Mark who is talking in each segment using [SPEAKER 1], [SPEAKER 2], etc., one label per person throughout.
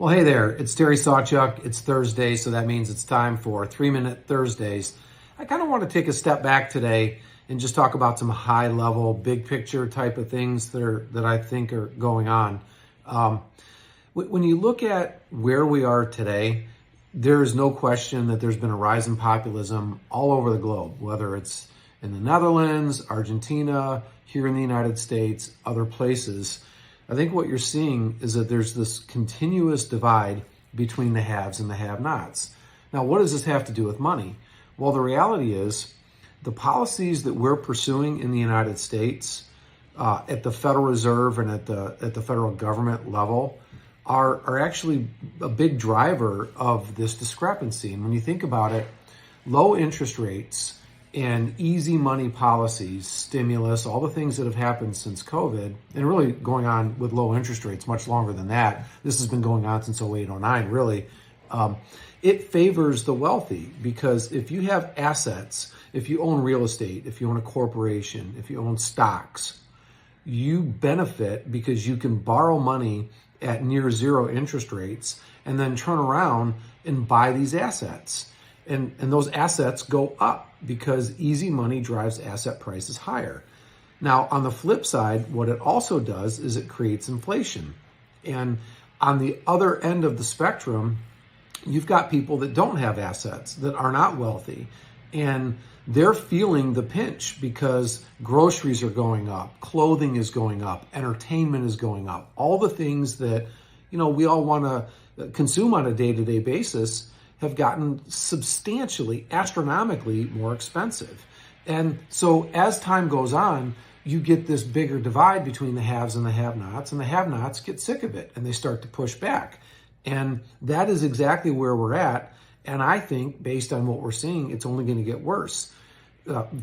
[SPEAKER 1] Well, hey there, it's Terry Sawchuk. It's Thursday, so that means it's time for 3-Minute Thursdays. I kind of want to take a step back today and just talk about some high-level, big-picture type of things that I think are going on. When you look at where we are today, there's no question that there's been a rise in populism all over the globe, whether it's in the Netherlands, Argentina, here in the United States, other places. I think what you're seeing is that there's this continuous divide between the haves and the have-nots. Now, what does this have to do with money? Well, the reality is the policies that we're pursuing in the United States at the Federal Reserve and at the federal government level are actually a big driver of this discrepancy. And when you think about it, low interest rates and easy money policies, stimulus, all the things that have happened since COVID, and really going on with low interest rates much longer than that. This has been going on since 08, 09, really. It favors the wealthy because if you have assets, if you own real estate, if you own a corporation, if you own stocks, you benefit because you can borrow money at near zero interest rates and then turn around and buy these assets. And those assets go up because easy money drives asset prices higher. Now, on the flip side, what it also does is it creates inflation. And on the other end of the spectrum, you've got people that don't have assets, that are not wealthy, and they're feeling the pinch because groceries are going up, clothing is going up, entertainment is going up. All the things that, we all want to consume on a day-to-day basis have gotten substantially, astronomically more expensive. And so as time goes on, you get this bigger divide between the haves and the have-nots, and the have-nots get sick of it and they start to push back. And that is exactly where we're at. And I think based on what we're seeing, it's only going to get worse.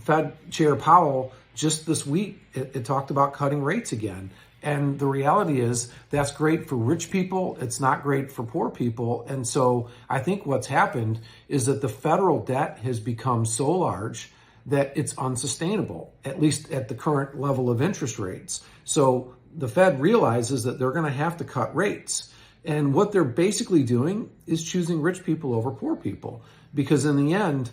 [SPEAKER 1] Fed Chair Powell just this week, it talked about cutting rates again. And the reality is that's great for rich people. It's not great for poor people. And so I think what's happened is that the federal debt has become so large that it's unsustainable, at least at the current level of interest rates. So the Fed realizes that they're going to have to cut rates. And what they're basically doing is choosing rich people over poor people. Because in the end,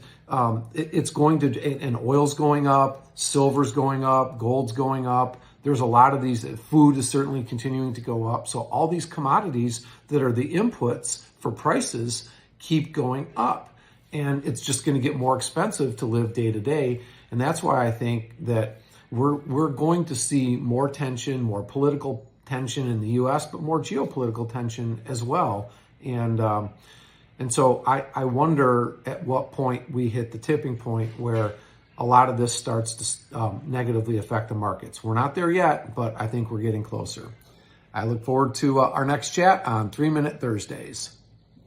[SPEAKER 1] it's going to, and oil's going up, silver's going up, gold's going up. There's a lot of these, food is certainly continuing to go up. So all these commodities that are the inputs for prices keep going up. And it's just going to get more expensive to live day to day. And that's why I think that we're going to see more tension, more political tension in the U.S., but more geopolitical tension as well. And so I wonder at what point we hit the tipping point where a lot of this starts to negatively affect the markets. We're not there yet, but I think we're getting closer. I look forward to our next chat on 3-Minute Thursdays.